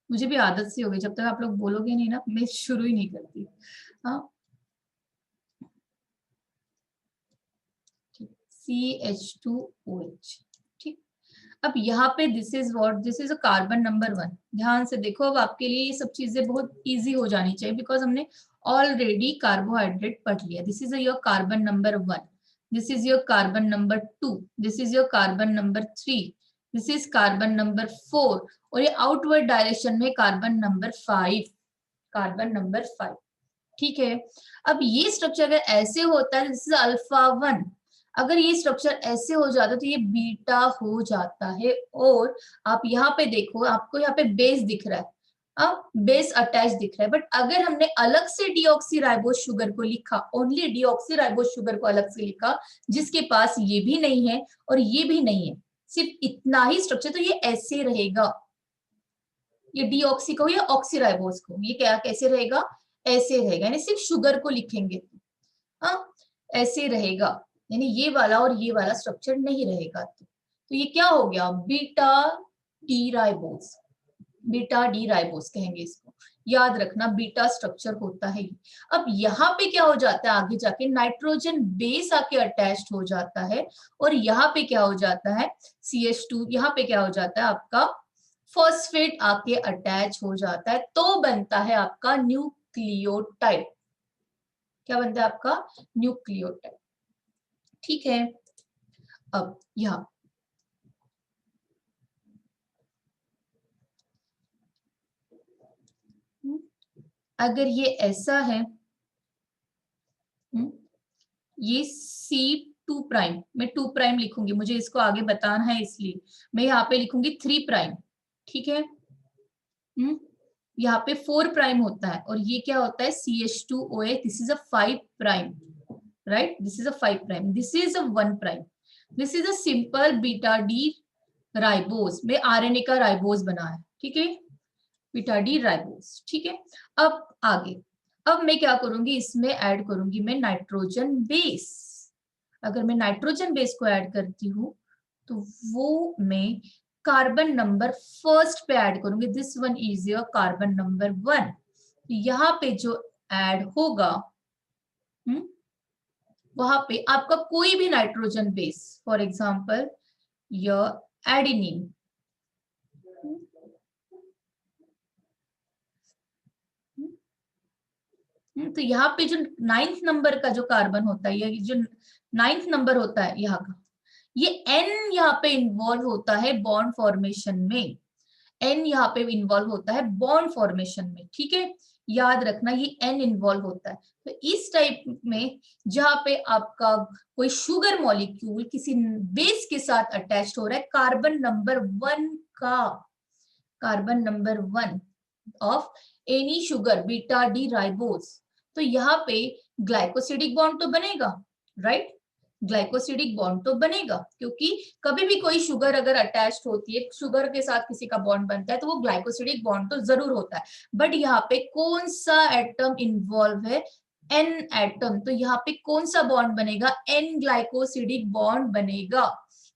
मुझे भी आदत सी हो गई, जब तक आप लोग बोलोगे नहीं ना मैं शुरू ही नहीं करती। हाँ, CH2OH। ठीक, अब यहाँ पे this is what, this is a carbon number 1। ध्यान से देखो, अब आपके लिए ये सब चीजें बहुत इजी हो जानी चाहिए, बिकॉज हमने ऑलरेडी कार्बोहाइड्रेट पढ़ लिया। This is your carbon number 1, this is your carbon number 2, this is your carbon number 3, this is carbon number 4, और ये आउटवर्ड डायरेक्शन में कार्बन नंबर 5, कार्बन नंबर 5। ठीक है, अब ये स्ट्रक्चर अगर ऐसे होता है, दिस इज अल्फा 1। अगर ये स्ट्रक्चर ऐसे हो जाता है तो ये बीटा हो जाता है। और आप यहाँ पे देखो, आपको यहाँ पे बेस दिख रहा है, अब बेस अटैच दिख रहा है, बट अगर हमने अलग से डीऑक्सीराइबोस शुगर को लिखा, ओनली डीऑक्सीराइबोस शुगर को अलग से लिखा, जिसके पास ये भी नहीं है और ये भी नहीं है, सिर्फ इतना ही स्ट्रक्चर, तो ये ऐसे रहेगा। ये डीऑक्सी को या ऑक्सीराइबोस को, ये क्या कैसे रहेगा, ऐसे रहेगा, यानी सिर्फ शुगर को लिखेंगे, हाँ ऐसे रहेगा, यानी ये वाला और ये वाला स्ट्रक्चर नहीं रहेगा। तो ये क्या हो गया, beta D ribose, beta D ribose कहेंगे इसको। याद रखना बीटा स्ट्रक्चर होता है। अब यहाँ पे क्या हो जाता है, आगे जाके नाइट्रोजन बेस आके अटैच्ड हो जाता है, और यहाँ पे क्या हो जाता है, CH2, यहाँ पे क्या हो जाता है आपका फॉस्फेट आके अटैच हो जाता है, तो बनता है आपका न्यूक्लियोटाइड। क्या बनता है आपका, न्यूक्लियोटाइड। ठीक है, अब यहाँ अगर ये ऐसा है, ये C2', मैं 2' लिखूंगी, मुझे इसको आगे बताना है इसलिए मैं यहाँ पे लिखूंगी 3'। ठीक है, यहाँ पे 4' होता है, और ये क्या होता है CH2OH, this is a 5', right, this is a 5', this is a 1', this is a simple beta D ribose में आरएनए का राइबोस बना है। ठीक है, बीटा डी राइबोस। ठीक है, अब आगे, अब मैं क्या करूंगी, इसमें ऐड करूंगी मैं नाइट्रोजन बेस। अगर मैं नाइट्रोजन बेस को ऐड करती हूँ तो वो मैं कार्बन नंबर फर्स्ट पे ऐड करूंगी, this one is your carbon number 1। यहाँ पे जो ऐड होगा, वहां पे आपका कोई भी nitrogen base, for example your adenine, तो यहाँ पे जो 9th नंबर का जो कार्बन होता है, ये जो 9th नंबर होता है यहाँ का, ये N यहाँ पे इन्वॉल्व होता है बॉन्ड फॉर्मेशन में, N यहाँ पे इन्वॉल्व होता है बॉन्ड फॉर्मेशन में। ठीक है, याद रखना ये N इन्वॉल्व होता है। तो इस टाइप में जहां पे आपका कोई शुगर मॉलिक्यूल किसी बेस के साथ अटैच हो रहा है, कार्बन नंबर 1 का, carbon number 1 of any sugar beta D ribose, तो यहाँ पे ग्लाइकोसिडिक बॉन्ड तो बनेगा, राइट, ग्लाइकोसिडिक बॉन्ड तो बनेगा, क्योंकि कभी भी कोई शुगर अगर अटैच्ड होती है, शुगर के साथ किसी का बॉन्ड बनता है, तो वो ग्लाइकोसिडिक बॉन्ड तो जरूर होता है। बट यहाँ पे कौन सा एटम इन्वॉल्व है, एन एटम, तो यहाँ पे कौन सा बॉन्ड बनेगा, एन ग्लाइकोसिडिक बॉन्ड बनेगा।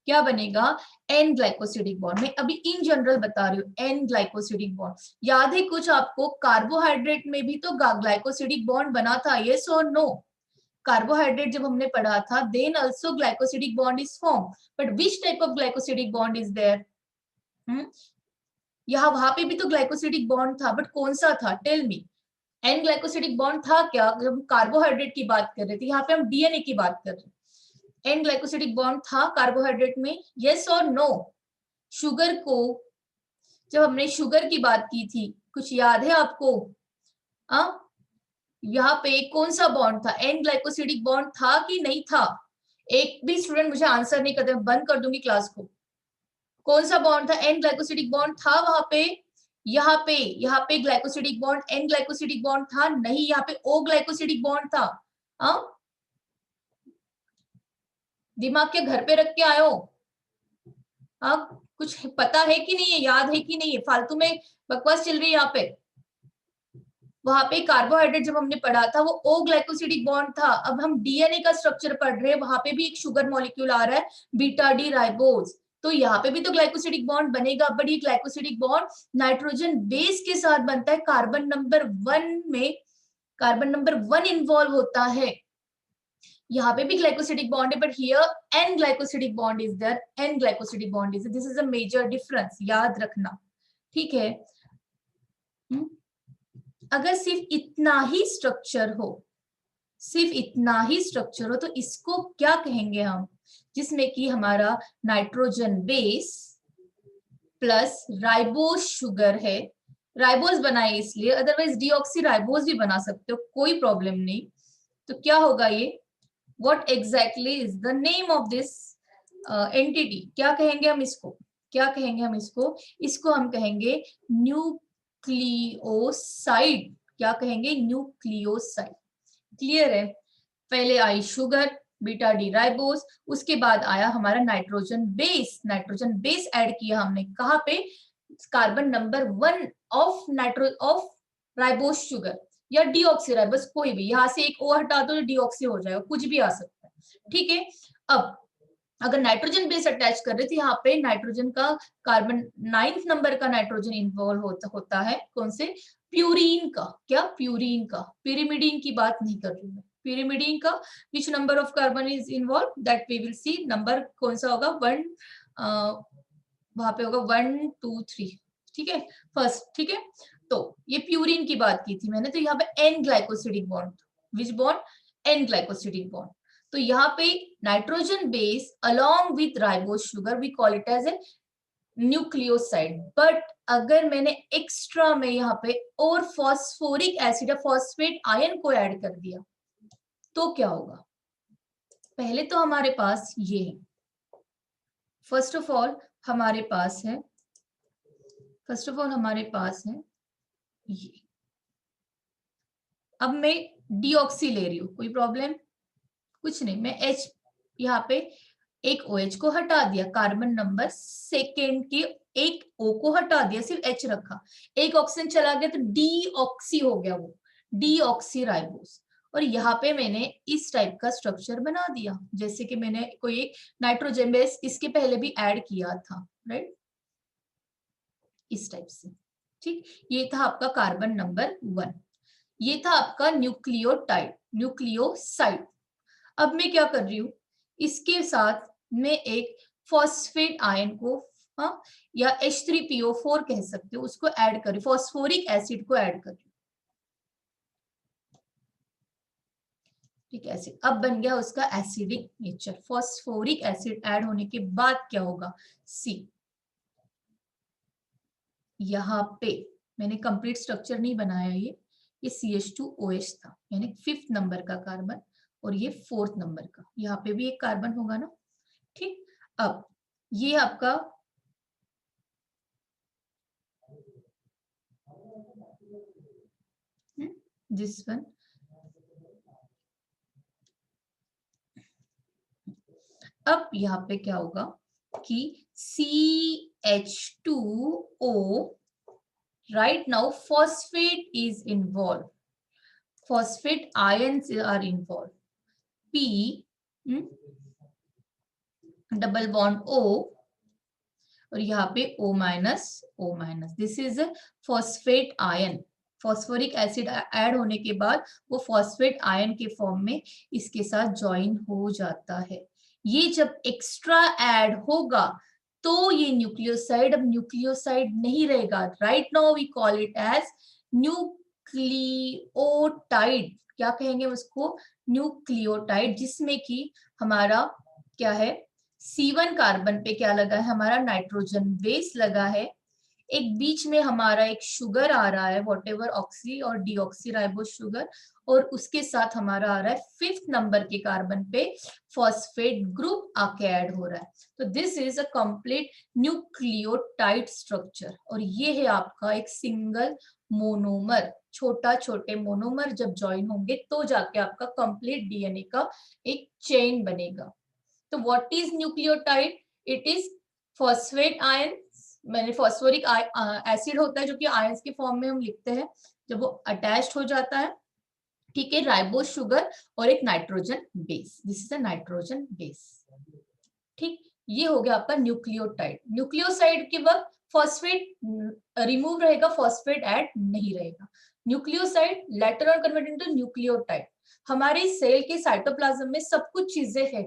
क्या बनेगा, एन ग्लाइकोसिडिक बॉन्ड। मैं अभी इन जनरल बता रही हूँ, एन ग्लाइकोसिडिक बॉन्ड। याद है कुछ आपको, कार्बोहाइड्रेट में भी तो ग्लाइकोसिडिक बॉन्ड बना था, यस और नो। कार्बोहाइड्रेट जब हमने पढ़ा था, then also glycosidic bond is form, but which type of glycosidic bond is there, यहाँ वहां पे भी तो ग्लाइकोसिडिक बॉन्ड था, बट कौन सा था, tell me. N glycosidic bond था क्या, जब हम कार्बोहाइड्रेट की बात कर रहे थे, यहाँ पे हम डीएनए की बात कर रहे हैं। एन ग्लाइकोसिडिक बॉन्ड था कार्बोहाइड्रेट में, यस और नो। शुगर को, जब हमने शुगर की बात की थी, कुछ याद है आपको, आ? यहाँ पे कौन सा बॉन्ड था, एन ग्लाइकोसिडिक बॉन्ड था कि नहीं था। एक भी स्टूडेंट मुझे आंसर नहीं करते, बंद कर दूंगी क्लास को। कौन सा बॉन्ड था, एन ग्लाइकोसिडिक बॉन्ड था वहां पे, यहाँ पे glycosidic bond, N glycosidic bond था नहीं, यहाँ पे ओ ग्लाइकोसिडिक बॉन्ड था। आ? दिमाग के घर पे रख के आयो। अब कुछ पता है कि नहीं है, याद है कि नहीं है, फालतू में बकवास चल रही है यहाँ पे। वहां पे कार्बोहाइड्रेट जब हमने पढ़ा था वो ओ ग्लाइकोसिडिक बॉन्ड था, अब हम डीएनए का स्ट्रक्चर पढ़ रहे हैं, वहां पे भी एक शुगर मॉलिक्यूल आ रहा है बीटा डी राइबोस, तो यहाँ पे भी तो ग्लाइकोसिडिक बॉन्ड बनेगा, बट ये ग्लाइकोसिडिक बॉन्ड नाइट्रोजन बेस के साथ बनता है। कार्बन नंबर 1 में कार्बन नंबर 1 इन्वॉल्व होता है। यहाँ पे भी ग्लाइकोसिडिक बॉन्ड है, but here N glycosidic bond is there, N glycosidic bond is, this is a major difference, याद रखना, ठीक है। अगर सिर्फ इतना ही स्ट्रक्चर हो, सिर्फ इतना ही स्ट्रक्चर हो, तो इसको क्या कहेंगे हम, जिसमें कि हमारा nitrogen base plus ribose sugar है, राइबोस बनाए इसलिए, अदरवाइज डीऑक्सी राइबोस भी बना सकते हो, कोई प्रॉब्लम नहीं। तो क्या होगा ये, what exactly is the name of this entity, क्या कहेंगे हम इसको, क्या कहेंगे हम इसको, इसको हम कहेंगे न्यूक्लियोसाइड, क्या कहेंगे, न्यूक्लियोसाइड। क्लियर है, पहले आई शुगर बीटा डी राइबोस, उसके बाद आया हमारा nitrogen base, nitrogen base add किया हमने कहाँ पे, carbon number 1 of ribose sugar या डीऑक्सी राइबोस, कोई भी, यहां से एक ओ हटा दो तो डीऑक्सी हो जाएगा, कुछ भी आ सकता है, ठीक है। अब अगर नाइट्रोजन बेस अटैच कर रहे थे, यहाँ पे नाइट्रोजन का कार्बन 9th नंबर का नाइट्रोजन इन्वॉल्व होता है, कौन से, प्यूरीन का, क्या, प्यूरीन का, पिरिमिडीन की बात नहीं कर रही मैं, पिरिमिडीन का which number of carbon is involve, that we will see, number कौन सा होगा, 1 वहां पे होगा 1 2 3, ठीक है, फर्स्ट, ठीक है। तो ये प्यूरीन की बात की थी मैंने, तो यहाँ पे N glycosidic bond, which bond, N glycosidic bond, तो यहाँ पे nitrogen base along with ribose sugar we call it as a nucleoside, but अगर मैंने एक्स्ट्रा में यहाँ पे और फॉस्फोरिक एसिड या फॉस्फेट आयन को ऐड कर दिया तो क्या होगा, पहले तो हमारे पास ये है, फर्स्ट ऑफ ऑल हमारे पास है, फर्स्ट ऑफ ऑल हमारे पास है ये, अब मैं डीऑक्सी ले रही हूं, कोई प्रॉब्लम कुछ नहीं, मैं H यहाँ पे एक OH को हटा दिया, कार्बन नंबर सेकेंड के एक O को हटा दिया, सिर्फ H रखा, एक ऑक्सीजन चला गया तो डीऑक्सी हो गया वो, डीऑक्सी राइबोस, और यहाँ पे मैंने इस टाइप का स्ट्रक्चर बना दिया, जैसे कि मैंने कोई एक नाइट्रोजन बेस इसके पहले भी ऐड किया था, राइट, इस टाइप से, ठीक। ये था आपका कार्बन नंबर 1, ये था आपका न्यूक्लियोटाइड, न्यूक्लियोसाइड। अब मैं क्या कर रही हूँ, इसके साथ मैं एक फॉस्फेट आयन को, हाँ, या H3PO4 कह सकते हो, उसको ऐड कर रही हूँ, फॉस्फोरिक एसिड को ऐड कर रही हूँ, ठीक है, एसिड, अब बन गया उसका acidic nature, phosphoric acid add होने के बाद क्या होगा, सी, यहाँ पे मैंने कंप्लीट स्ट्रक्चर नहीं बनाया, ये CH2OH था, यानी 5th नंबर का कार्बन, और ये 4th नंबर का, यहाँ पे भी एक कार्बन होगा ना, ठीक। अब ये आपका दिस वन, अब यहाँ पे क्या होगा कि CH2O, right now phosphate is involved, phosphate ions are involved, P double bond O, और यहाँ पे O minus, this is phosphate ion, phosphoric acid add होने के बाद वो फॉस्फेट आयन के फॉर्म में इसके साथ ज्वाइन हो जाता है। ये जब एक्स्ट्रा ऐड होगा तो ये न्यूक्लियोसाइड अब न्यूक्लियोसाइड नहीं रहेगा, right now we call it as nucleotide, क्या कहेंगे उसको, न्यूक्लियोटाइड, जिसमें कि हमारा क्या है, C1 कार्बन पे क्या लगा है, हमारा नाइट्रोजन बेस लगा है, एक बीच में हमारा एक शुगर आ रहा है, व्हाटएवर ऑक्सी और डीऑक्सी राइबोस शुगर, और उसके साथ हमारा आ रहा है 5th नंबर के कार्बन पे फॉस्फेट ग्रुप आके ऐड हो रहा है, तो this is a complete nucleotide structure, और ये है आपका एक सिंगल मोनोमर, छोटा छोटे मोनोमर जब ज्वाइन होंगे तो जाके आपका कंप्लीट डीएनए का एक चेन बनेगा। तो what is nucleotide, it is phosphate ion, मैंने फॉस्फोरिक एसिड होता है जो कि आयंस के फॉर्म में हम लिखते हैं जब वो अटैच्ड हो जाता है, ठीक है, राइबोस शुगर और एक nitrogen base, this is a nitrogen base, ठीक। ये हो गया आपका न्यूक्लियोटाइड। न्यूक्लियोसाइड के वक्त फॉस्फेट रिमूव रहेगा, फॉस्फेट ऐड नहीं रहेगा। Nucleoside later on convert into nucleotide. हमारे सेल के साइटोप्लाज्म में सब कुछ चीजें हैं,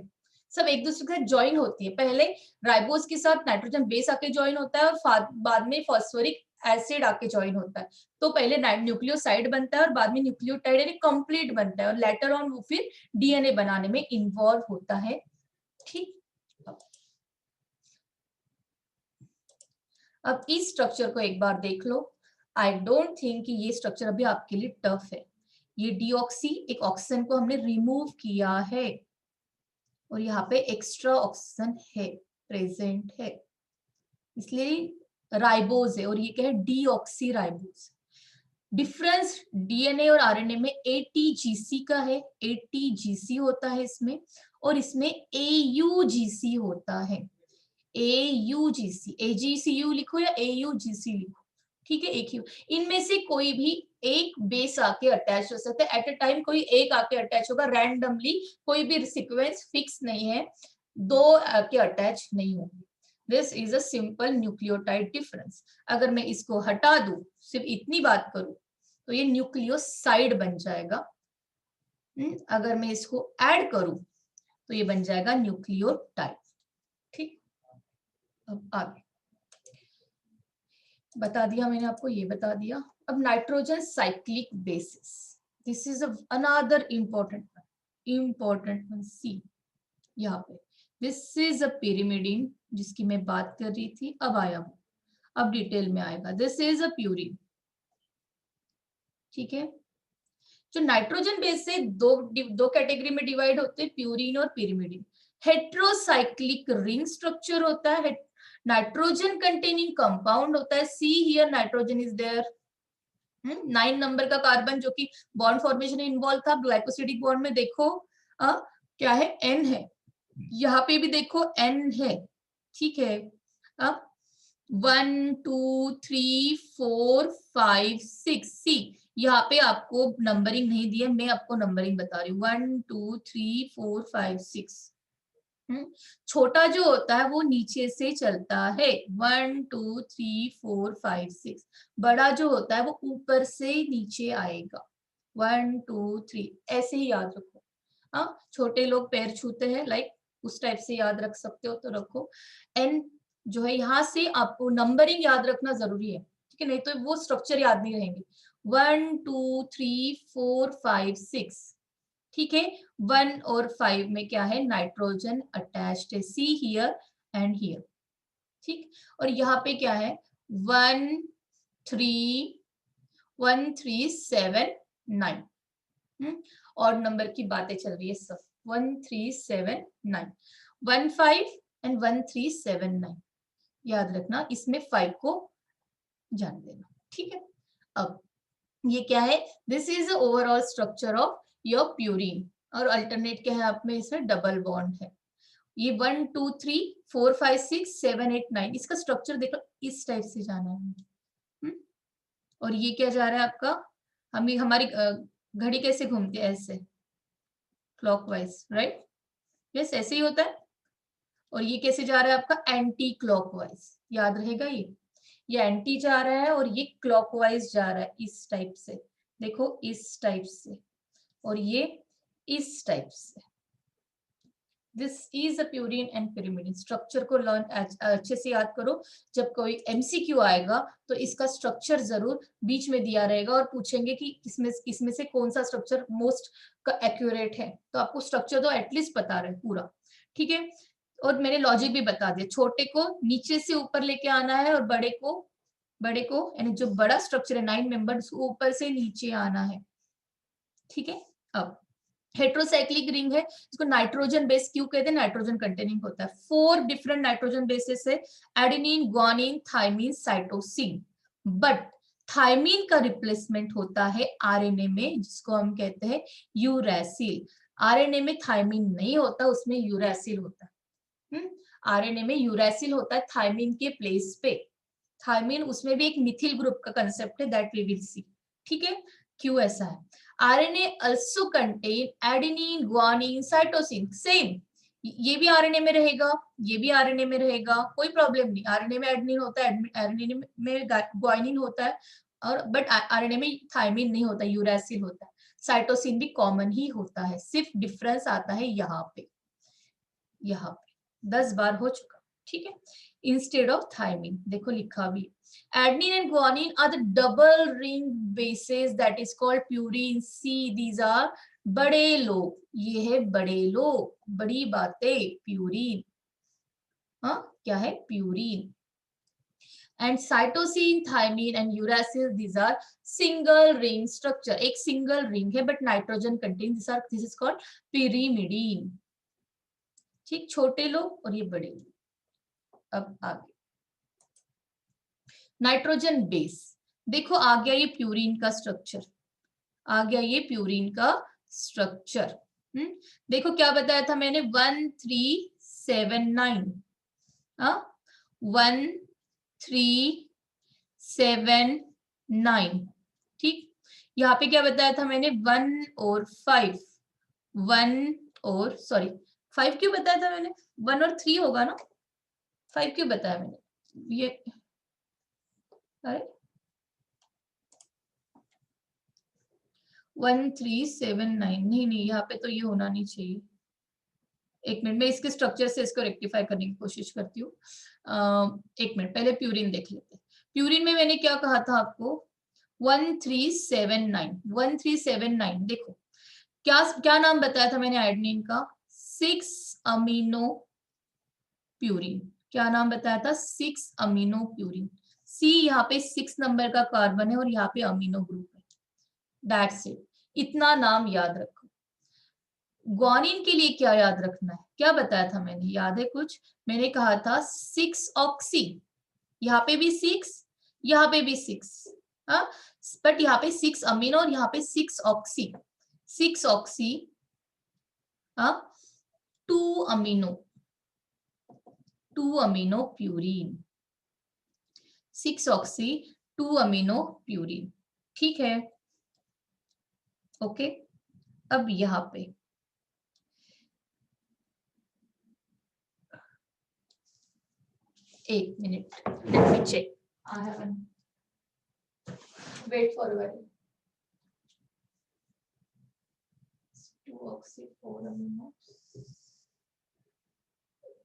सब एक दूसरे के साथ ज्वाइन होती है। पहले राइबोज के साथ नाइट्रोजन बेस आके ज्वाइन होता है और बाद में फॉस्फोरिक एसिड आके ज्वाइन होता है। तो पहले न्यूक्लियोसाइड बनता है और बाद में न्यूक्लियोटाइड यानी कंप्लीट बनता है, और लेटर ऑन वो फिर डीएनए बनाने में इन्वॉल्व होता है। ठीक, अब इस स्ट्रक्चर को एक बार देख लो। आई डोंट थिंक कि ये स्ट्रक्चर अभी आपके लिए टफ है। ये डीऑक्सी, एक ऑक्सीजन को हमने रिमूव किया है और यहाँ पे एक्स्ट्रा ऑक्सीजन है, प्रेजेंट है, इसलिए राइबोज है। और ये क्या है? Deoxy ribose. डिफरेंस डीएनए और आरएनए में एटीजीसी का है, एटीजीसी होता है इसमें, और इसमें एयूजीसी होता है। एयूजीसी, एजीसीयू लिखो या एयूजीसी लिखो, ठीक है, एक यू। इनमें से कोई भी एक बेस आके अटैच हो सकता है, एट अ टाइम कोई एक आके अटैच होगा रैंडमली, कोई भी सीक्वेंस फिक्स नहीं है, दो आके अटैच नहीं होंगे। This is a simple nucleotide difference. अगर मैं इसको हटा दूं, सिर्फ इतनी बात करूं, तो ये न्यूक्लियोसाइड बन जाएगा। अगर मैं इसको ऐड करूं तो ये बन जाएगा न्यूक्लियोटाइड। ठीक, अब आगे बता दिया मैंने आपको, ये बता दिया। अब nitrogen cyclic basis, this is another important one. See यहाँ पे, दिस इज अ पिरिमिडीन जिसकी मैं बात कर रही थी, अब आया वो, अब डिटेल में आएगा। दिस इज अ प्यूरिन, ठीक है। जो नाइट्रोजन बेस से दो कैटेगरी में डिवाइड होते हैं, प्यूरिन और पिरिमिडीन। हेट्रोसाइक्लिक रिंग स्ट्रक्चर होता है, नाइट्रोजन कंटेनिंग कंपाउंड होता है। See here nitrogen is there, 9 number का कार्बन जो कि बॉन्ड फॉर्मेशन में इन्वॉल्व था। ग्लाइकोसिडिक बॉन्ड में देखो क्या है? एन है। यहाँ पे भी देखो एन है, ठीक है। अब 1 2 3 4 5 6, सी यहाँ पे आपको नंबरिंग नहीं दी है, मैं आपको नंबरिंग बता रही हूँ। 1 2 3 4 5 6। छोटा जो होता है वो नीचे से चलता है, 1 2 3 4 5 6। बड़ा जो होता है वो ऊपर से नीचे आएगा, 1 2 3, ऐसे ही याद रखो। हाँ, छोटे लोग पैर छूते हैं, लाइक उस टाइप से याद रख सकते हो तो रखो। एन जो है, यहाँ से आपको नंबरिंग याद रखना जरूरी है, ठीक है, नहीं तो वो स्ट्रक्चर याद नहीं रहेंगे। 1 2 3 4 5 6, ठीक है। 1 और 5 में क्या है? नाइट्रोजन अटैच्ड है, सी हियर एंड हियर, ठीक। और यहाँ पे क्या है? 1 3 1 3 7 9, और नंबर की बातें चल रही है सब। 1 3 7 9, 1 5 एंड 1 3 7 9, याद रखना, इसमें 5 को जान देना, ठीक है। अब ये क्या है? This is overall structure of your purine, और अल्टरनेट क्या है आप में? इसमें डबल बॉन्ड है। ये 1 2 3 4 5 6 7 8 9, इसका स्ट्रक्चर देखो, इस टाइप से जाना है। और ये क्या जा रहा है आपका? हमें हमारी घड़ी कैसे घूमती है? ऐसे, क्लॉकवाइज, राइट? यस, ऐसे ही होता है। और ये कैसे जा रहा है आपका? एंटी क्लॉकवाइज, याद रहेगा ये एंटी जा रहा है और ये क्लॉकवाइज जा रहा है, इस टाइप से। देखो, इस टाइप से, और ये इस टाइप से। This is a purine and pyrimidine. Structure को लर्न अच्छे से याद करो, जब कोई एमसीक्यू आएगा तो इसका स्ट्रक्चर जरूर बीच में दिया रहेगा, और पूछेंगे कि इसमें से कौन सा स्ट्रक्चर मोस्ट एक्यूरेट है, तो आपको स्ट्रक्चर तो एटलीस्ट पता रहे पूरा, ठीक है। और मैंने लॉजिक भी बता दिया, छोटे को नीचे से ऊपर लेके आना है, और बड़े को यानी जो बड़ा स्ट्रक्चर है 9 मेंबर, उसको ऊपर से नीचे आना है, ठीक है। अब हेट्रोसाइक्लिक रिंग है, इसको नाइट्रोजन बेस क्यों कहते हैं? नाइट्रोजन कंटेनिंग होता है। 4 डिफरेंट नाइट्रोजन बेसेस है, adenine, guanine, thymine, cytosine. But thymine का रिप्लेसमेंट होता है आरएनए में, जिसको हम कहते हैं यूरैसिल। आरएनए में थाइमिन नहीं होता, उसमें यूरैसिल होता है। आरएनए में यूरैसिल होता है थाइमिन के प्लेस पे। थाइमिन, उसमें भी एक मिथिल ग्रुप का कंसेप्ट है, दैट वी विल सी, ठीक है। क्यों ऐसा है? RNA also contain adenine, guanine, cytosine, same. ये भी आरएनए में रहेगा, ये भी आरएनए में रहेगा, कोई प्रॉब्लम नहीं। आरएनए में एडेनिन होता है, आरएनए में ग्वानिन होता है, और बट आरएनए में थायमिन नहीं होता, यूरैसिल होता है। साइटोसिन भी कॉमन ही होता है, सिर्फ डिफरेंस आता है यहाँ पे, यहाँ पे 10 बार हो चुका, ठीक है। इंस्टेड ऑफ थायमिन, देखो लिखा भी, adenine and guanine are the double ring bases that is called purine C. These are बड़े लोग, ये है बड़े लोग, बड़ी बातें, प्यूरिन। हाँ क्या है, purine. And cytosine, thymine and uracil, these are single ring structure, एक सिंगल रिंग है but nitrogen contain, this is called pyrimidine। ठीक, छोटे लोग और ये बड़े लोग। अब आगे नाइट्रोजन बेस, देखो आ गया ये प्यूरिन का स्ट्रक्चर, आ गया ये प्यूरिन का स्ट्रक्चर। देखो क्या बताया था मैंने, 1379, 1379, ठीक। यहाँ पे क्या बताया था मैंने, 1 और 5, 1 और सॉरी 5 क्यों बताया था मैंने, 1 और 3 होगा ना, 5 क्यों बताया मैंने, ये अरे 1379 नहीं नहीं, यहाँ पे तो ये होना नहीं चाहिए। एक मिनट में इसके स्ट्रक्चर से इसको रेक्टिफाई करने की कोशिश करती हूँ। एक मिनट, पहले प्यूरिन देख लेते हैं। प्यूरिन में मैंने क्या कहा था आपको, 1379, 1379। देखो क्या क्या नाम बताया था मैंने एडेनिन का, 6 अमीनो प्यूरिन। क्या नाम बताया था, 6 अमीनो प्यूरिन। सी यहाँ पे 6 नंबर का कार्बन है और यहाँ पे अमीनो ग्रुप है, दैट्स इट, इतना नाम याद रखो। ग्वानिन के लिए क्या याद रखना है, क्या बताया था मैंने, याद है कुछ, मैंने कहा था 6 ऑक्सी, यहाँ पे भी 6, यहाँ पे भी 6, हाँ, बट यहाँ पे 6 अमीनो और यहाँ पे 6 ऑक्सी, 6 ऑक्सी, हाँ, 2 amino, 2 amino purine, 6 oxy 2 amino purine, ठीक है, ओके। अब यहाँ पे एक minute, let me check, I have wait for a while, 2 oxy 4 amino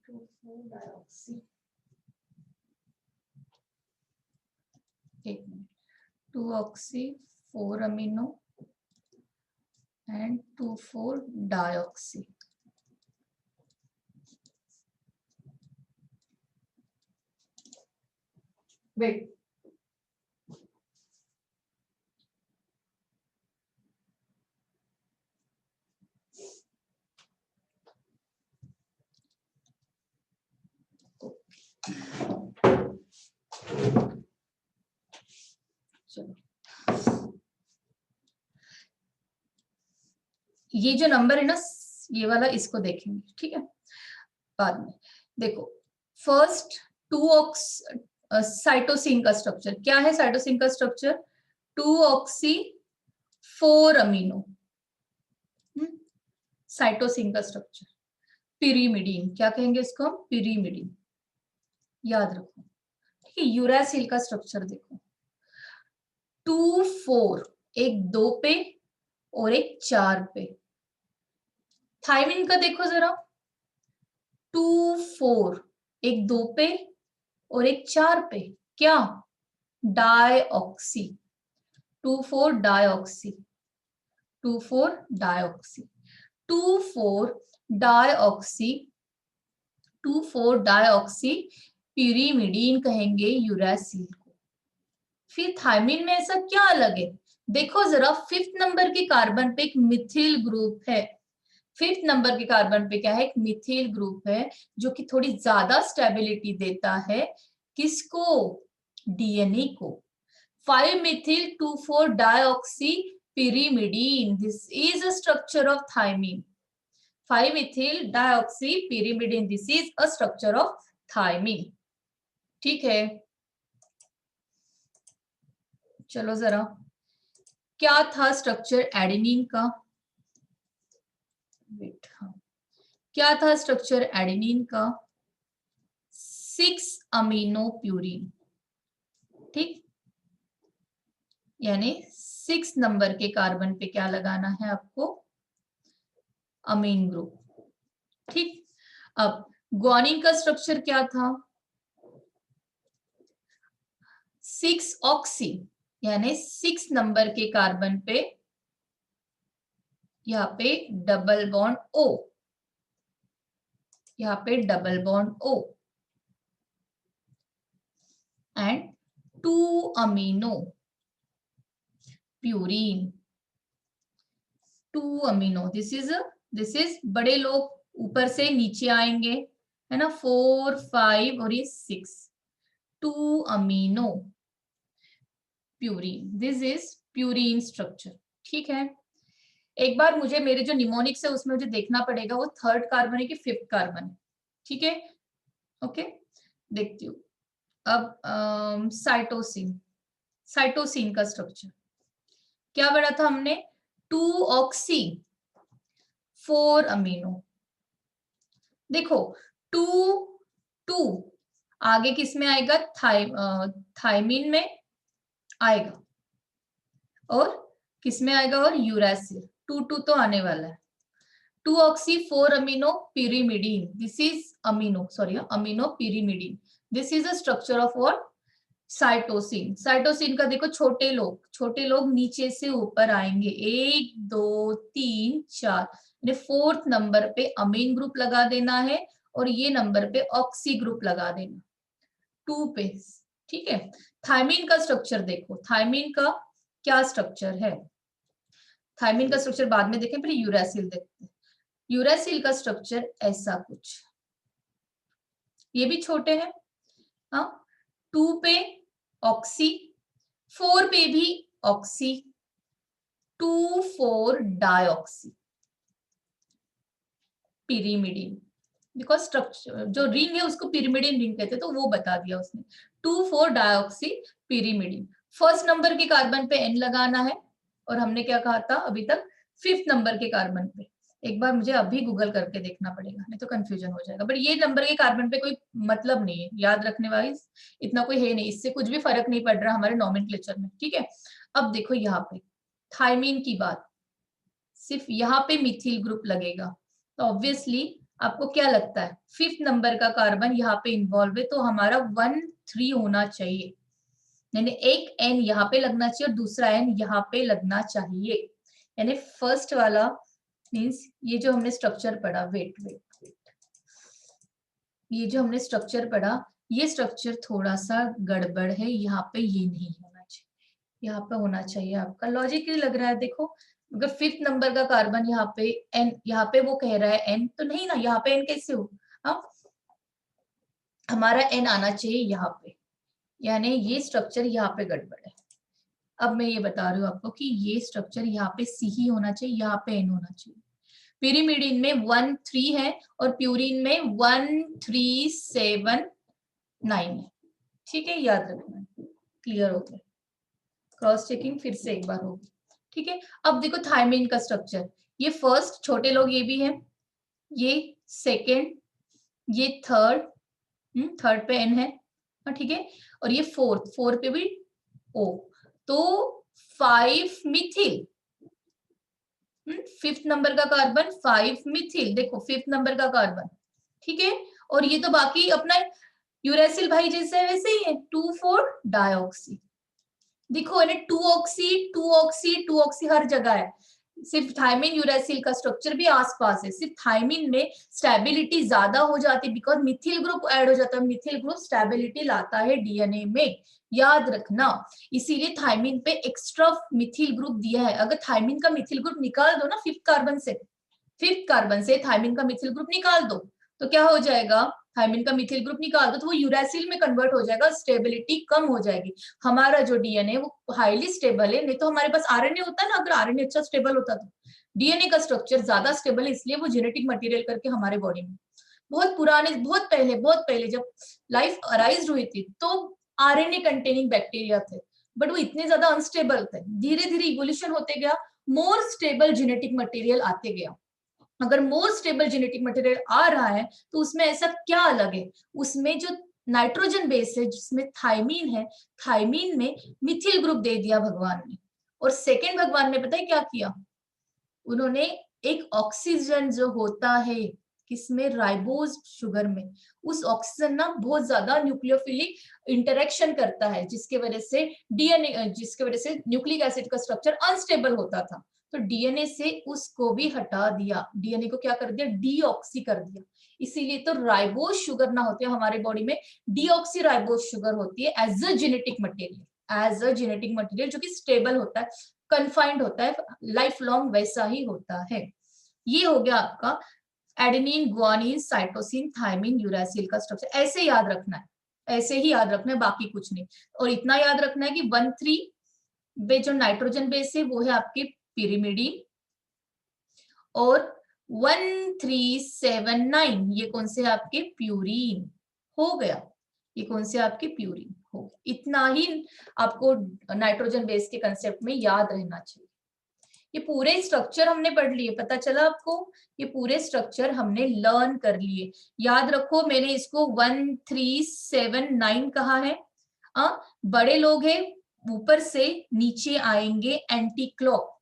2,4-dioxy, एक minute, 2 oxy 4 amino and 2,4-dioxy, wait, चलो ये जो नंबर है ना, ये वाला, इसको देखेंगे, ठीक है, बाद में। देखो फर्स्ट 2 ऑक्स, साइटोसिन का स्ट्रक्चर क्या है, साइटोसिन का स्ट्रक्चर 2 ऑक्सी 4 अमीनो, साइटोसिन का स्ट्रक्चर, पिरीमिडीन, क्या कहेंगे इसको हम, पिरीमिडीन, याद रखो, ठीक है। यूरासिल का स्ट्रक्चर देखो, 2 4, एक 2 पे और एक 4 पे। थायमिन का देखो जरा, 2 4, एक 2 पे और एक 4 पे, क्या, deoxy, 2 4 deoxy, 2 4 deoxy, 2 4 deoxy, 2 4 deoxy pyrimidine कहेंगे यूरासिल को। फिर थायमिन में ऐसा क्या अलग है, देखो जरा, 5th नंबर के कार्बन पे एक मिथिल ग्रुप है, 5th नंबर के कार्बन पे क्या है, एक मिथिल ग्रुप है, जो कि थोड़ी ज्यादा स्टेबिलिटी देता है, किसको, डीएनए को। 5 methyl 2 4 dioxy pyrimidine, this is a structure of thymine, 5 methyl dioxy pyrimidine, this is a structure of thymine, ठीक है। चलो जरा, क्या था स्ट्रक्चर एडेनिन का, वेट, हाँ, क्या था स्ट्रक्चर एडेनिन का? 6 अमीनो प्यूरिन, ठीक, यानी 6 नंबर के कार्बन पे क्या लगाना है आपको? अमीन ग्रुप, ठीक। अब ग्वानिन का स्ट्रक्चर क्या था? 6 ऑक्सी, यानी 6 नंबर के कार्बन पे यहाँ पे डबल बॉन्ड O, यहाँ पे double bond O and 2 amino purine, 2 amino, this is बड़े लोग ऊपर से नीचे आएंगे, है ना, 4 5 और ये 6, 2 amino purine, this is purine structure, ठीक है। एक बार मुझे मेरे जो निमोनिक्स है उसमें मुझे देखना पड़ेगा वो 3rd कार्बन है कि 5th कार्बन है, ठीक है, ओके, देखती हूँ। अब साइटोसिन, साइटोसिन का स्ट्रक्चर क्या पढ़ा था हमने? 2 ऑक्सी 4 अमीनो, देखो 2 2 आगे किस में आएगा? थाइमिन में आएगा, और किस में आएगा? और यूरासिल, 2 2 तो आने वाला है। 2 oxy 4 amino pyrimidine, this is amino, sorry, amino pyrimidine, this is a structure of what? Cytosine. Cytosine का देखो छोटे लोग नीचे से ऊपर आएंगे, 1 2 3 4, 4th नंबर पे अमीन ग्रुप लगा देना है और ये नंबर पे ऑक्सी ग्रुप लगा देना 2 पे, ठीक है। थायमिन का स्ट्रक्चर देखो, थायमिन का क्या स्ट्रक्चर है? थायमिन का स्ट्रक्चर बाद में देखें, पहले यूरासिल देखते हैं। यूरासिल का स्ट्रक्चर ऐसा कुछ, ये भी छोटे हैं, हाँ, 2 पे ऑक्सी, 4 पे भी oxy, 2 4 dioxy pyrimidine, because structure जो रिंग है उसको पिरिमिडिन रिंग कहते हैं, तो वो बता दिया उसने, 2 4 डाइऑक्सी पिरिमिडिन। फर्स्ट नंबर के कार्बन पे एन लगाना है, और हमने क्या कहा था अभी तक? 5th नंबर के कार्बन पे। एक बार मुझे अभी गूगल करके देखना पड़ेगा, नहीं तो कंफ्यूजन हो जाएगा, बट ये नंबर के कार्बन पे कोई मतलब नहीं है, याद रखने वाइज इतना कोई है नहीं, इससे कुछ भी फर्क नहीं पड़ रहा हमारे नॉमेनक्लेचर में, ठीक है। अब देखो यहाँ पे थायमीन की बात, सिर्फ यहाँ पे मिथिल ग्रुप लगेगा, तो ऑब्वियसली आपको क्या लगता है? 5th नंबर का कार्बन यहाँ पे इन्वॉल्व है, तो हमारा 1 3 होना चाहिए, यानी एक एन यहाँ पे लगना चाहिए और दूसरा एन यहाँ पे लगना चाहिए, यानी फर्स्ट वाला मीन्स ये जो हमने स्ट्रक्चर पढ़ा, वेट वेट वेट, ये जो हमने स्ट्रक्चर पढ़ा, ये स्ट्रक्चर थोड़ा सा गड़बड़ है, यहाँ पे ये नहीं होना चाहिए, यहाँ पे होना चाहिए आपका। लॉजिकली लग रहा है, देखो अगर 5th नंबर का कार्बन यहाँ पे एन, यहाँ पे वो कह रहा है एन, तो नहीं ना, यहाँ पे एन कैसे हो? हाँ, हमारा एन आना चाहिए यहाँ पे, यानी ये स्ट्रक्चर यहाँ पे गड़बड़ है। अब मैं ये बता रही हूँ आपको कि ये स्ट्रक्चर यहाँ पे सी ही होना चाहिए, यहाँ पे एन होना चाहिए। पिरिमिडिन में 1 3 है और प्यूरिन में 1 3 7 9 है, ठीक है, याद रखना, क्लियर हो गया? क्रॉस चेकिंग फिर से एक बार होगी, ठीक है। अब देखो थायमिन का स्ट्रक्चर, ये फर्स्ट, छोटे लोग ये भी हैं, ये सेकेंड, ये थर्ड पे एन है, ठीक है, और ये फोर्थ पे भी ओ, तो 5 मिथिल, 5th नंबर का कार्बन 5 मिथिल, देखो 5th नंबर का कार्बन, ठीक है, और ये तो बाकी अपना यूरेसिल भाई जैसे वैसे ही है, 2 4 डाइऑक्सी, देखो है 2 ऑक्सी 2 ऑक्सी 2 ऑक्सी हर जगह है, सिर्फ थायमिन यूरेसिल का स्ट्रक्चर भी आसपास है, सिर्फ थायमिन में स्टेबिलिटी ज्यादा हो जाती है बिकॉज मिथिल ग्रुप ऐड हो जाता है, मिथिल ग्रुप स्टेबिलिटी लाता है डीएनए में, याद रखना, इसीलिए थायमिन पे एक्स्ट्रा मिथिल ग्रुप दिया है। अगर थायमिन का मिथिल ग्रुप निकाल दो ना 5th कार्बन से थायमिन का मिथिल ग्रुप निकाल दो, तो क्या हो जाएगा? थायमिन का मिथिल ग्रुप निकाल दो तो वो यूरासिल में कन्वर्ट हो जाएगा, स्टेबिलिटी कम हो जाएगी। हमारा जो डीएनए वो हाईली स्टेबल है, नहीं तो हमारे पास आरएनए होता है ना, अगर आरएनए अच्छा स्टेबल होता तो डीएनए का स्ट्रक्चर ज्यादा स्टेबल है, इसलिए वो जेनेटिक मटेरियल करके हमारे बॉडी में बहुत पुराने, बहुत पहले जब लाइफ अराइज हुई थी तो आरएनए कंटेनिंग बैक्टीरिया थे, बट वो इतने ज्यादा अनस्टेबल थे, धीरे धीरे इवोल्यूशन होते गया, मोर स्टेबल जेनेटिक मटेरियल आते गया, अगर मोर स्टेबल जेनेटिक मटेरियल आ रहा है तो उसमें ऐसा क्या अलग है, उसमें जो नाइट्रोजन बेस है जिसमें थायमीन है, थायमीन में मिथिल ग्रुप दे दिया भगवान ने। और सेकेंड भगवान ने पता है क्या किया, उन्होंने एक ऑक्सीजन जो होता है किसमें, राइबोज शुगर में, उस ऑक्सीजन ना बहुत ज्यादा न्यूक्लियोफिलिक इंटरेक्शन करता है जिसके वजह से डीएनए, जिसके वजह से न्यूक्लिक एसिड का स्ट्रक्चर अनस्टेबल होता था। तो डीएनए से उसको भी हटा दिया, डीएनए को क्या कर दिया, डीऑक्सी कर दिया। इसीलिए तो राइबोज शुगर ना होती है हमारे बॉडी में, डीऑक्सी राइबोज शुगर होती है as a genetic material, as a genetic material जो कि स्टेबल होता है, कन्फाइंड होता है, लाइफ लॉन्ग वैसा ही होता है। ये हो गया आपका adenine, guanine, cytosine, thymine, uracil का स्ट्रक्चर। ऐसे याद रखना है, ऐसे ही याद रखना है, बाकी कुछ नहीं। और इतना याद रखना है कि 1,3 पे जो नाइट्रोजन बेस है वो है आपके पिरिमिडीन, और 1,3,7,9 ये कौन से आपके, प्यूरीन हो गया। ये कौन से आपके, प्यूरीन हो गया। इतना ही आपको नाइट्रोजन बेस के कंसेप्ट में याद रहना चाहिए। ये पूरे स्ट्रक्चर हमने पढ़ लिए, पता चला आपको, ये पूरे स्ट्रक्चर हमने लर्न कर लिए। याद रखो मैंने इसको 1,3,7,9 कहा है। बड़े लोग हैं ऊपर से नीचे आएंगे एंटी क्लॉक।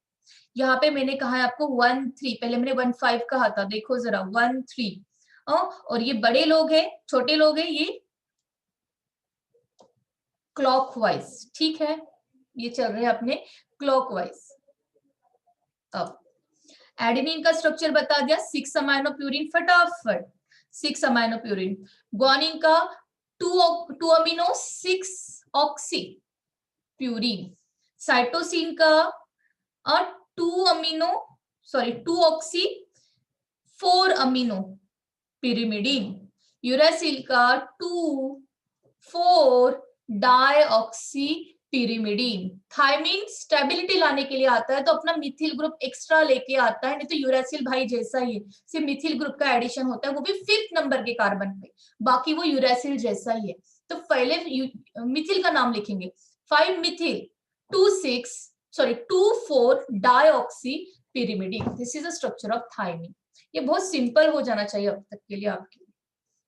यहाँ पे मैंने कहा है आपको 1,3, पहले मैंने 1,5 कहा था, देखो जरा 1,3। और ये बड़े लोग हैं, छोटे लोग हैं, ये क्लॉकवाइज, ठीक है, ये चल रहे हैं अपने क्लॉकवाइज। अब एडेनिन का स्ट्रक्चर बता दिया, 6 अमाइनो प्यूरिन, फटाफट 6 अमाइनो प्यूरिन। ग्वानिन का 2 अमीनो 6 ऑक्सी प्यूरिन। साइटोसिन का 2 amino, sorry 2 oxy 4 amino pyrimidine. Uracil का 2 4 डाईऑक्सी पिरिमिडीन। थायमीन स्टेबिलिटी लाने के लिए आता है तो अपना मिथिल ग्रुप एक्स्ट्रा लेके आता है, नहीं तो यूरासिल भाई जैसा ही है, सिर्फ मिथिल ग्रुप का एडिशन होता है, वो भी 5th नंबर के कार्बन पे, बाकी वो यूरासिल जैसा ही है। तो पहले मिथिल का नाम लिखेंगे, 5 methyl 2 4 dioxy pyrimidine. This is the structure of thymine. ये बहुत सिंपल हो जाना चाहिए अब तक के लिए आपके लिए,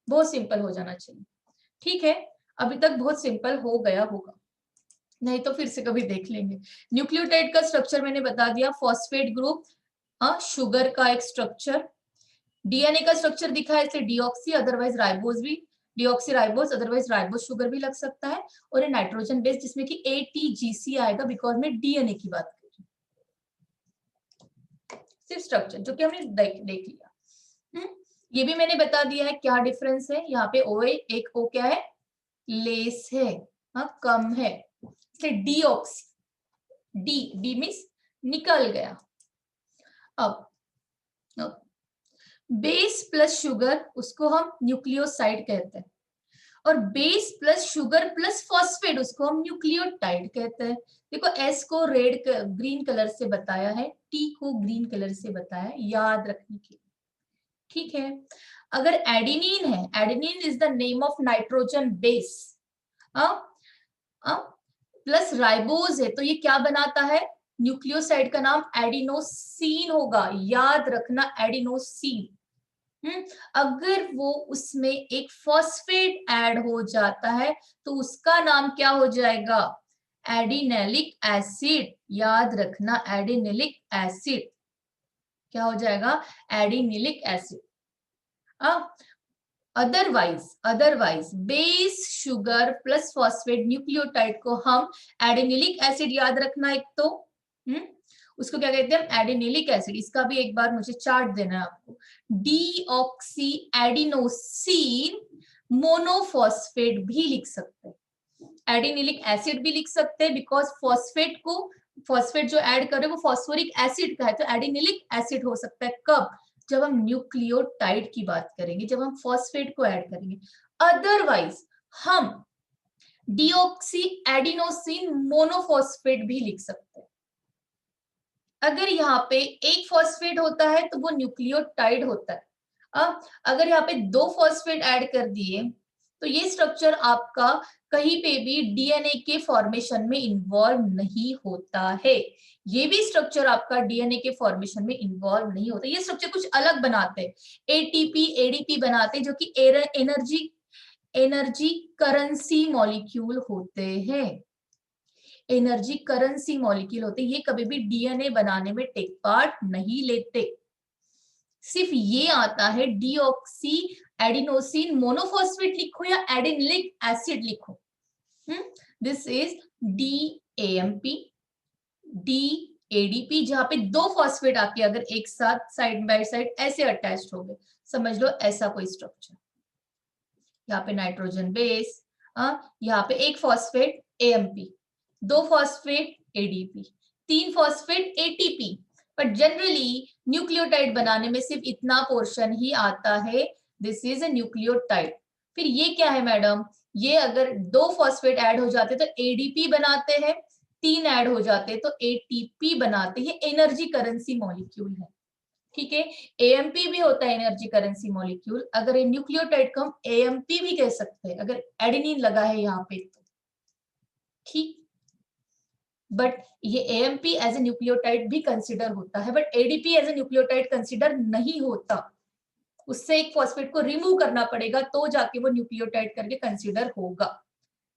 बहुत सिंपल हो जाना चाहिए, ठीक है। अभी तक बहुत सिंपल हो गया होगा, नहीं तो फिर से कभी देख लेंगे। न्यूक्लियोटाइड का स्ट्रक्चर मैंने बता दिया, फॉस्फेट ग्रुप, शुगर का एक स्ट्रक्चर। डीएनए का स्ट्रक्चर दिखा है इसे डीऑक्सी, अदरवाइज राइबोज भी, deoxy ribose otherwise ribose sugar भी लग सकता है। और ये नाइट्रोजन बेस जिसमें कि एटीजीसी आएगा बिकॉज में डीएनए की बात कर रही हूं। सिर्फ स्ट्रक्चर जो कि हमने देख लिया। ये भी मैंने बता दिया है क्या डिफरेंस है। यहाँ पे ओ एक ओ क्या है, लेस है, कम है, इसलिए डीऑक्सी, डी मीन्स निकल गया। अब बेस प्लस शुगर उसको हम न्यूक्लियोसाइड कहते हैं, और base plus sugar plus phosphate उसको हम न्यूक्लियोटाइड कहते हैं। देखो एस को रेड ग्रीन कलर से बताया है, टी को ग्रीन कलर से बताया है, याद रखने के लिए, ठीक है। अगर एडेनिन है, adenine is the name of nitrogen base, plus ribose है तो ये क्या बनाता है, न्यूक्लियोसाइड का नाम एडिनोसिन होगा, याद रखना एडिनोसिन। अगर वो उसमें एक फॉस्फेट ऐड हो जाता है तो उसका नाम क्या हो जाएगा, एडिनेलिक एसिड, याद रखना एडिनेलिक एसिड, क्या हो जाएगा, adenylic acid. Otherwise base sugar plus phosphate nucleotide को हम एडिनिलिक एसिड, याद रखना एक तो, उसको क्या कहते हैं, एडिनिलिक एसिड। इसका भी एक बार मुझे चार्ट देना है आपको, डीऑक्सी एडिनोसिन मोनोफॉस्फेट भी लिख सकते हैं, एडिनिलिक एसिड भी लिख सकते हैं, बिकॉज फॉस्फेट जो ऐड कर रहे हैं वो फॉस्फोरिक एसिड का है, तो एडिनिलिक एसिड हो सकता है कब, जब हम न्यूक्लियोटाइड की बात करेंगे, जब हम फॉस्फेट को ऐड करेंगे। अदरवाइज हम डीऑक्सी एडिनोसिन मोनोफॉस्फेट भी लिख सकते हैं। अगर यहाँ पे एक फॉस्फेट होता है तो वो न्यूक्लियोटाइड होता है। अब अगर यहाँ पे 2 फॉस्फेट ऐड कर दिए तो ये स्ट्रक्चर आपका कहीं पे भी डीएनए के फॉर्मेशन में इन्वॉल्व नहीं होता है। ये भी स्ट्रक्चर आपका डीएनए के फॉर्मेशन में इन्वॉल्व नहीं होता, ये स्ट्रक्चर कुछ अलग बनाते हैं, एटीपी एडीपी बनाते हैं, जो कि एनर्जी करेंसी मॉलिक्यूल होते हैं, एनर्जी करेंसी मॉलिक्यूल होते हैं। ये कभी भी डीएनए बनाने में टेक पार्ट नहीं लेते। सिर्फ ये आता है डीऑक्सी एडिनोसिन मोनोफॉस्फेट लिखो या एडिनिलिक एसिड लिखो। दिस इज डीएएमपी, डीएडीपी, जहां पे दो फॉस्फेट आके अगर एक साथ साइड बाय साइड ऐसे अटैच्ड हो गए, समझ लो ऐसा कोई स्ट्रक्चर। यहाँ पे नाइट्रोजन बेस, यहाँ पे एक फॉस्फेट एएमपी, दो फॉस्फेट एडीपी, तीन phosphate ATP. But generally nucleotide बनाने में सिर्फ इतना पोर्शन ही आता है, दिस इज अ न्यूक्लियोटाइड। फिर ये क्या है मैडम, ये अगर दो फॉस्फेट ऐड हो जाते तो एडीपी बनाते हैं, तीन ऐड हो जाते तो एटीपी बनाते हैं, एनर्जी करेंसी मॉलिक्यूल है। ठीक है, एएमपी भी होता है एनर्जी करेंसी मॉलिक्यूल, अगर ये न्यूक्लियोटाइड को हम एएमपी भी कह सकते हैं अगर एडेनिन लगा है यहाँ पे तो, ठीक। बट ये एएमपी एज ए न्यूक्लियोटाइड भी कंसिडर होता है, but ADP as a nucleotide consider नहीं होता, उससे एक फॉस्फेट को रिमूव करना पड़ेगा तो जाके वो न्यूक्लियोटाइड करके कंसिडर होगा।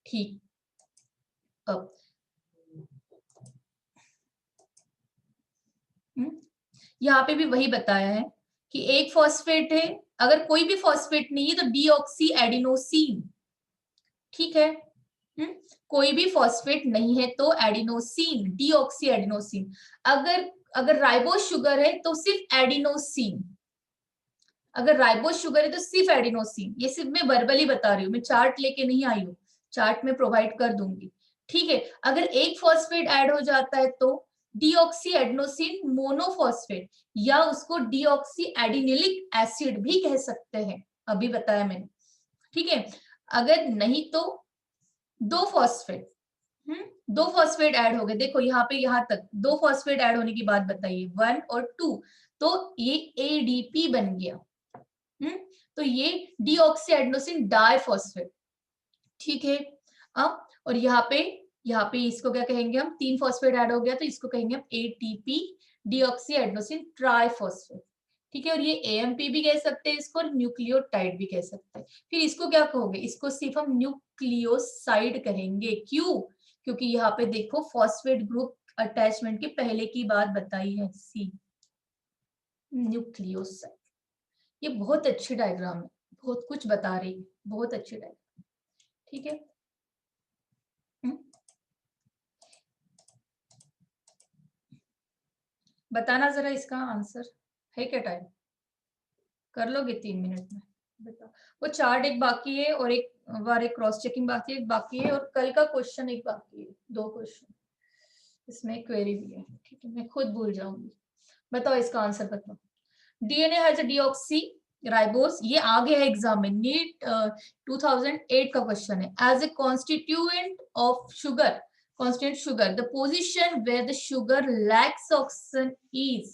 ठीक, अब यहाँ पे भी वही बताया है कि एक फॉस्फेट है, अगर कोई भी फॉस्फेट नहीं है तो डीऑक्सी एडिनोसिन, ठीक है। कोई भी फॉस्फेट नहीं है तो एडिनोसिन, डीऑक्सी एडिनोसिन। अगर अगर राइबोस शुगर है तो सिर्फ एडिनोसिन, अगर राइबोस शुगर है तो सिर्फ एडिनोसिन। ये सिर्फ मैं वर्बली बता रही हूँ, मैं चार्ट लेके नहीं आई हूँ, चार्ट में प्रोवाइड कर दूंगी, ठीक है। अगर एक फॉस्फेट ऐड हो जाता है तो डीऑक्सी एडिनोसिन मोनोफॉस्फेट, या उसको डीऑक्सी एडिनिलिक एसिड भी कह सकते हैं, अभी बताया मैंने, ठीक है। अगर नहीं तो दो फॉस्फेट, दो फॉस्फेट ऐड हो गए, देखो यहाँ पे यहाँ तक दो फॉस्फेट ऐड होने की बात बताइए, 1 और 2, तो ये एडीपी बन गया। तो ये डीऑक्सी एडिनोसिन डाइफॉस्फेट, ठीक है। अब और यहाँ पे इसको क्या कहेंगे हम, तीन फॉस्फेट ऐड हो गया तो इसको कहेंगे हम एटीपी, डीऑक्सी एडिनोसिन ट्राइफॉस्फेट, ठीक है। और ये एएमपी भी कह सकते हैं इसको, न्यूक्लियोटाइड भी कह सकते हैं। फिर इसको क्या कहोगे, इसको सिर्फ हम न्यूक्लियोसाइड कहेंगे, क्यों, क्योंकि यहाँ पे देखो फॉस्फेट ग्रुप अटैचमेंट के पहले की बात बताई है, सी न्यूक्लियोसाइड। ये बहुत अच्छी डायग्राम है, बहुत कुछ बता रही है, बहुत अच्छी डायग्राम, ठीक है। बताना जरा इसका आंसर, है क्या टाइम, कर लोगे 3 मिनट में, बताओ। वो चार्ट एक बाकी है और एक बार एक क्रॉस चेकिंग बाकी है और कल का क्वेश्चन एक बाकी है, 2 क्वेश्चन, इसमें क्वेरी भी है, ठीक है। मैं खुद भूल जाऊंगी, बताओ इसका आंसर बताओ। DNA has a deoxy ribose, ये आ गया है एग्जाम में, नीट 2008 का क्वेश्चन है। As a constituent of sugar, constant sugar, the position where the sugar lacks oxygen is,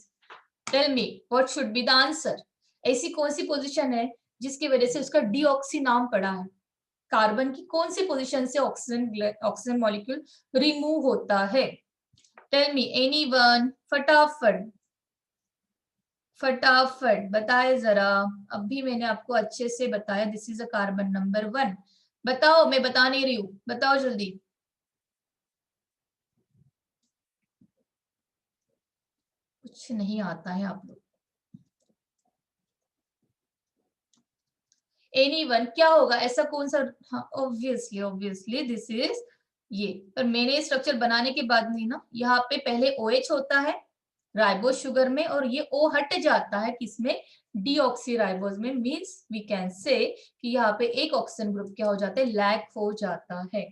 tell me what should be the answer। ऐसी कौन सी position है जिसकी वजह से उसका डीऑक्सी नाम पड़ा है, कार्बन की कौन सी पोजीशन से ऑक्सीजन मॉलिक्यूल रिमूव होता है, टेल मी एनीवन, फटाफट फटाफट बताए जरा। अभी मैंने आपको अच्छे से बताया, this is a carbon number 1, बताओ, मैं बता नहीं रही हूँ, बताओ जल्दी। कुछ नहीं आता है आप लोग, एनीवन क्या होगा, ऐसा कौन सा, हाँ ऑब्वियसली ऑब्वियसली दिस इज ये, पर मैंने स्ट्रक्चर बनाने के बाद नहीं ना, यहाँ पे पहले OH होता है राइबोस शुगर में और ये O हट जाता है किसमें, डीऑक्सी राइबोस में, मींस वी कैन से कि यहाँ पे एक ऑक्सीजन ग्रुप क्या हो जाता है, लैक हो जाता है।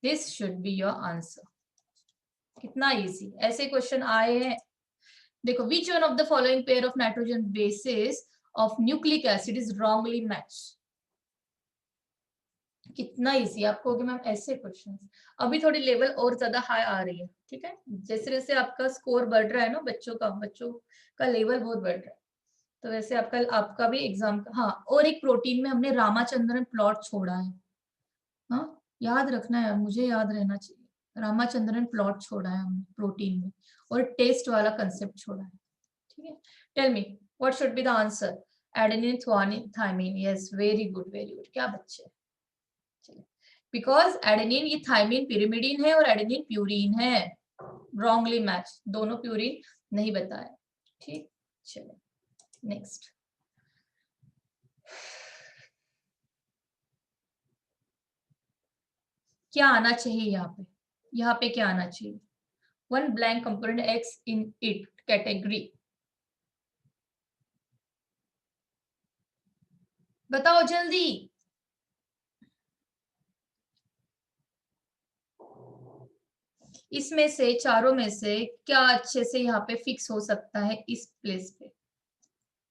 This should be your answer. कितना इजी, ऐसे क्वेश्चन आए हैं। देखो, which one of the following pair of nitrogen bases of nucleic acid is wrongly matched, कितना इजी, आपको मैम ऐसे क्वेश्चन। अभी थोड़ी लेवल और ज्यादा हाई आ रही है, ठीक है, जैसे जैसे आपका स्कोर बढ़ रहा है ना, बच्चों का लेवल बहुत बढ़ रहा है, तो वैसे आपका भी एग्जाम का, हाँ। और एक प्रोटीन में हमने रामाचंद्रन प्लॉट छोड़ा है, हाँ, याद रखना है, मुझे याद रहना चाहिए। रामाचंद्रन प्लॉट छोड़ा है हमने प्रोटीन में और टेस्ट वाला कंसेप्ट छोड़ा है, ठीक है। Tell me what should be the answer? Adenine, guanine, thymine. Yes, very good very good, क्या बच्चे। चलिए, बिकॉज एडेनिन ये थायमिन पिरिमिडीन है और एडेनिन प्यूरिन है। रॉन्गली मैच, दोनों प्यूरिन नहीं बताया, ठीक। चलो नेक्स्ट, क्या आना चाहिए यहाँ पे क्या आना चाहिए? One blank component x in it category, बताओ जल्दी। इसमें से चारों में से क्या अच्छे से यहाँ पे फिक्स हो सकता है इस प्लेस पे?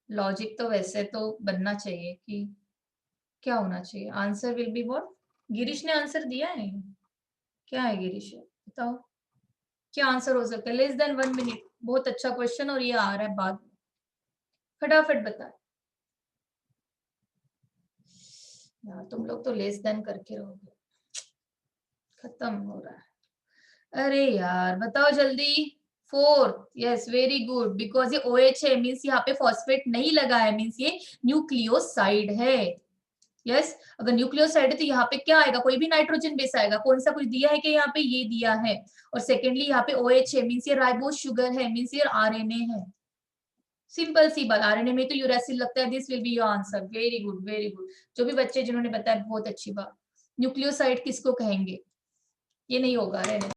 लॉजिक तो वैसे तो बनना चाहिए कि क्या होना चाहिए, answer will be what? Girish ने आंसर दिया है, क्या है गिरीश, बताओ क्या आंसर हो सकता है? लेस देन 1 मिनट, बहुत अच्छा क्वेश्चन और ये आ रहा है बाद में, फटाफट बता। यार तुम लोग तो लेस देन करके रहोगे, खत्म हो रहा है। अरे यार बताओ जल्दी। Fourth, yes very good, because ये OH है, मीन्स यहाँ पे फॉस्फेट नहीं लगा है, मीन्स ये न्यूक्लियोसाइड है। यस, अगर न्यूक्लियोसाइड है तो यहाँ पे क्या आएगा? कोई भी नाइट्रोजन बेस आएगा, कौन सा कुछ दिया है कि यहाँ पे? ये दिया है। और सेकेंडली यहाँ पे OH है, मीन्स ये राइबोज शुगर है, मीन्स ये RNA है। सिंपल सी बात, RNA में तो यूरासिल लगता है। This will be your answer, very good very good. जो भी बच्चे जिन्होंने बताया बहुत अच्छी बात। न्यूक्लियोसाइड किसको कहेंगे? ये नहीं होगा, रहने